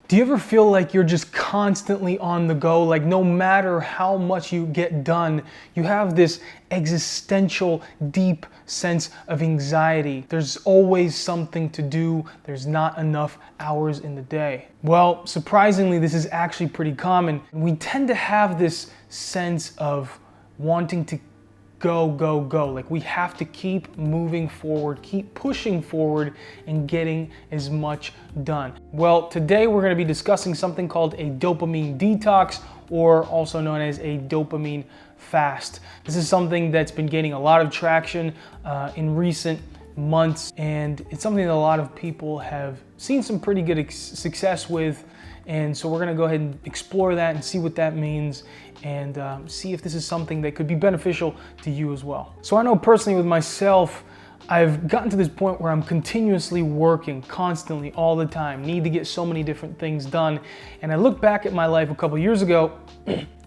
Do you ever feel like you're just constantly on the go? Like no matter how much you get done, you have this existential, deep sense of anxiety. There's always something to do. There's not enough hours in the day. Well, surprisingly, this is actually pretty common. We tend to have this sense of wanting to go, go, go. Like we have to keep moving forward, keep pushing forward and getting as much done. Well, today we're going to be discussing something called a dopamine detox, or also known as a dopamine fast. This is something that's been gaining a lot of traction in recent months, and it's something that a lot of people have seen some pretty good success with. And so we're gonna go ahead and explore that and see what that means, and see if this is something that could be beneficial to you as well. So I know personally with myself, I've gotten to this point where I'm continuously working, constantly, all the time, need to get so many different things done. And I look back at my life a couple years ago,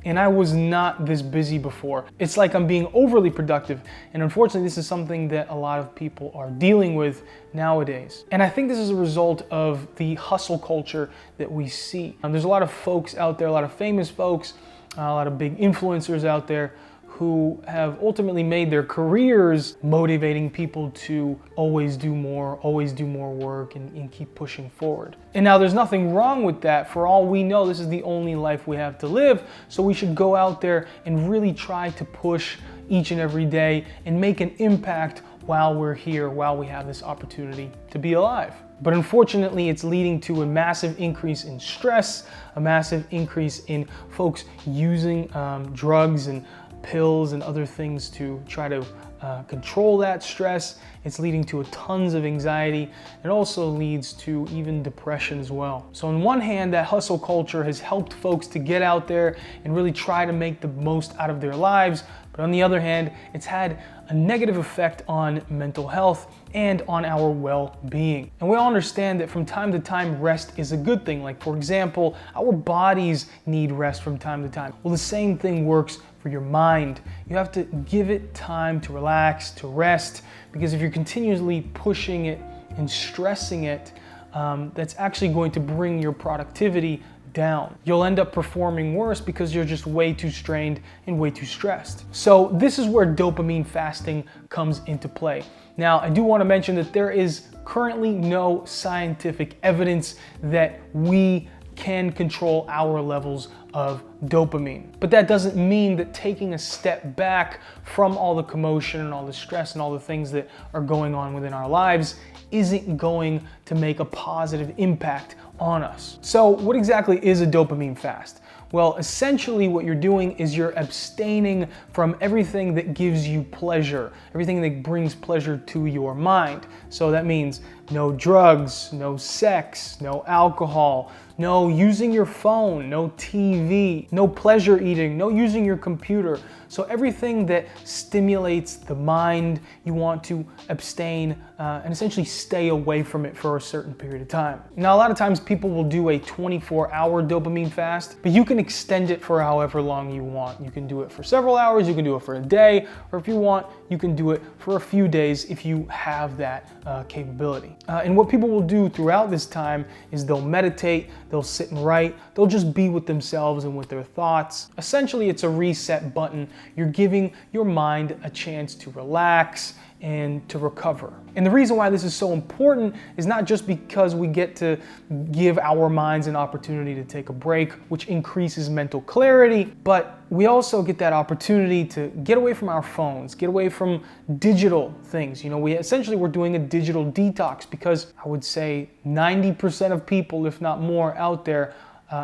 and I was not this busy before. It's like I'm being overly productive. And unfortunately, this is something that a lot of people are dealing with nowadays. And I think this is a result of the hustle culture that we see. There's a lot of folks out there, a lot of famous folks, a lot of big influencers out there who have ultimately made their careers motivating people to always do more work and keep pushing forward. And now there's nothing wrong with that. For all we know, this is the only life we have to live. So we should go out there and really try to push each and every day and make an impact while we're here, while we have this opportunity to be alive. But unfortunately, it's leading to a massive increase in stress, a massive increase in folks using drugs and pills and other things to try to control that stress. It's leading to tons of anxiety. It also leads to even depression as well. So on one hand, that hustle culture has helped folks to get out there and really try to make the most out of their lives. But on the other hand, it's had a negative effect on mental health and on our well-being. And we all understand that from time to time, rest is a good thing. Like for example, our bodies need rest from time to time. Well, the same thing works for your mind. You have to give it time to relax, to rest, because if you're continuously pushing it and stressing it, that's actually going to bring your productivity down. You'll end up performing worse because you're just way too strained and way too stressed. So this is where dopamine fasting comes into play. Now, I do want to mention that there is currently no scientific evidence that we can control our levels of dopamine. But that doesn't mean that taking a step back from all the commotion and all the stress and all the things that are going on within our lives isn't going to make a positive impact on us. So what exactly is a dopamine fast? Well, essentially what you're doing is you're abstaining from everything that gives you pleasure, everything that brings pleasure to your mind. So that means no drugs, no sex, no alcohol, no using your phone, no TV, no pleasure eating, no using your computer. So everything that stimulates the mind, you want to abstain and essentially stay away from it for a certain period of time. Now, a lot of times people will do a 24-hour dopamine fast, but you can extend it for however long you want. You can do it for several hours, you can do it for a day, or if you want, you can do it for a few days if you have that capability. And what people will do throughout this time is they'll meditate, they'll sit and write, they'll just be with themselves and with their thoughts. Essentially, it's a reset button. You're giving your mind a chance to relax and to recover. And the reason why this is so important is not just because we get to give our minds an opportunity to take a break, which increases mental clarity, but we also get that opportunity to get away from our phones, get away from digital things. You know, we're doing a digital detox because I would say 90% of people, if not more, out there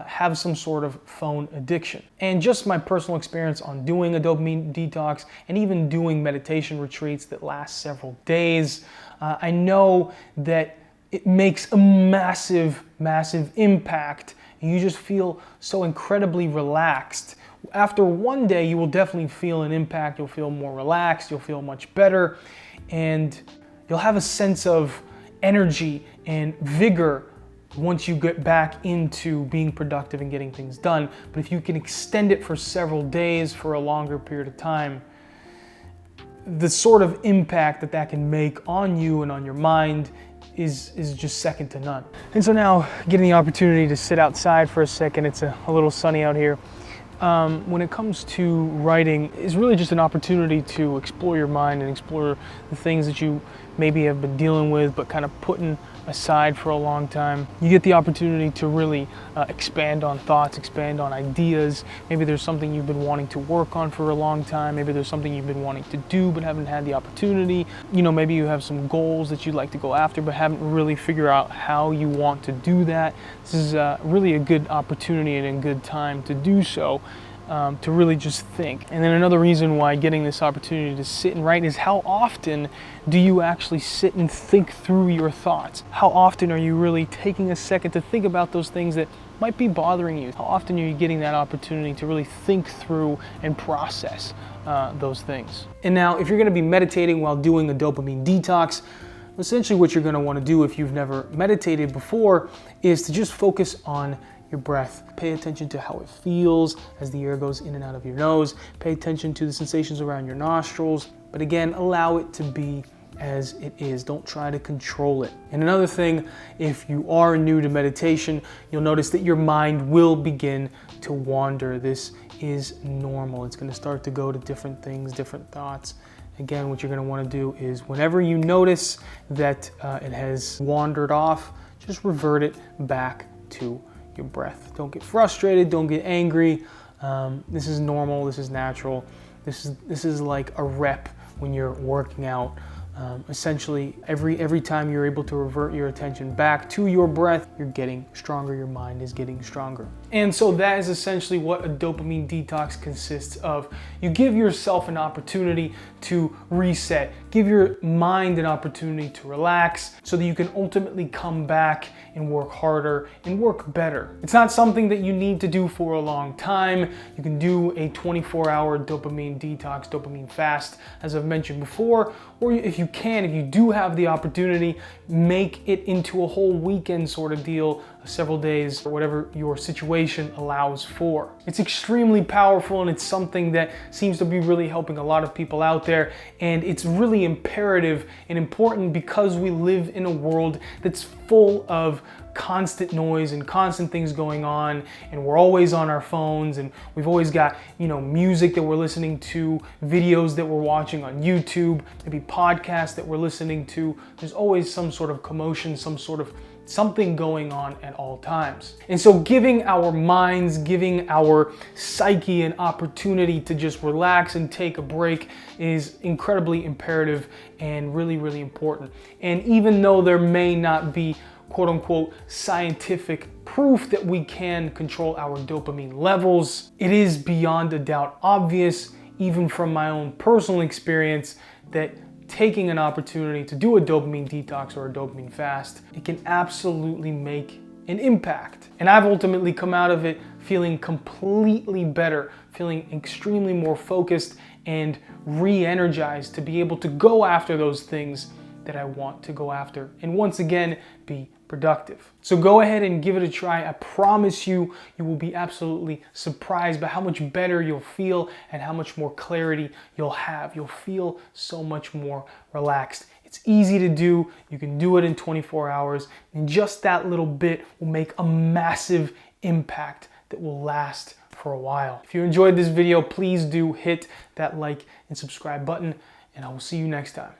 have some sort of phone addiction. And just my personal experience on doing a dopamine detox and even doing meditation retreats that last several days, I know that it makes a massive, massive impact. And you just feel so incredibly relaxed. After one day, you will definitely feel an impact. You'll feel more relaxed, you'll feel much better, and you'll have a sense of energy and vigor once you get back into being productive and getting things done. But if you can extend it for several days, for a longer period of time, the sort of impact that can make on you and on your mind is just second to none. And so now, getting the opportunity to sit outside for a second, it's a little sunny out here. When it comes to writing, it's really just an opportunity to explore your mind and explore the things that you maybe have been dealing with but kind of putting aside for a long time. You get the opportunity to really expand on thoughts, expand on ideas. Maybe there's something you've been wanting to work on for a long time. Maybe there's something you've been wanting to do but haven't had the opportunity. You know, maybe you have some goals that you'd like to go after but haven't really figured out how you want to do that. This is really a good opportunity and a good time to do so. To really just think. And then another reason why getting this opportunity to sit and write is how often do you actually sit and think through your thoughts? How often are you really taking a second to think about those things that might be bothering you? How often are you getting that opportunity to really think through and process those things? And now, if you're going to be meditating while doing a dopamine detox, essentially what you're going to want to do if you've never meditated before is to just focus on your breath. Pay attention to how it feels as the air goes in and out of your nose. Pay attention to the sensations around your nostrils. But again, allow it to be as it is. Don't try to control it. And another thing, if you are new to meditation, you'll notice that your mind will begin to wander. This is normal. It's going to start to go to different things, different thoughts. Again, what you're going to want to do is whenever you notice that it has wandered off, just revert it back to your breath. Don't get frustrated, don't get angry. This is normal, this is natural. This is like a rep when you're working out. Essentially, every time you're able to revert your attention back to your breath, you're getting stronger, your mind is getting stronger. And so that is essentially what a dopamine detox consists of. You give yourself an opportunity to reset, give your mind an opportunity to relax so that you can ultimately come back and work harder and work better. It's not something that you need to do for a long time. You can do a 24-hour dopamine detox, dopamine fast, as I've mentioned before, or if you do have the opportunity, make it into a whole weekend sort of deal, several days, or whatever your situation allows for. It's extremely powerful, and it's something that seems to be really helping a lot of people out there, and it's really imperative and important because we live in a world that's full of constant noise and constant things going on, and we're always on our phones, and we've always got, you know, music that we're listening to, videos that we're watching on YouTube, maybe podcasts that we're listening to. There's always some sort of commotion, some sort of something going on at all times. And so giving our minds, giving our psyche an opportunity to just relax and take a break is incredibly imperative and really, really important. And even though there may not be quote unquote scientific proof that we can control our dopamine levels, it is beyond a doubt obvious, even from my own personal experience, that taking an opportunity to do a dopamine detox or a dopamine fast, it can absolutely make an impact. And I've ultimately come out of it feeling completely better, feeling extremely more focused and re-energized to be able to go after those things that I want to go after, and once again, be productive. So go ahead and give it a try. I promise you, you will be absolutely surprised by how much better you'll feel and how much more clarity you'll have. You'll feel so much more relaxed. It's easy to do. You can do it in 24 hours, and just that little bit will make a massive impact that will last for a while. If you enjoyed this video, please do hit that like and subscribe button, and I will see you next time.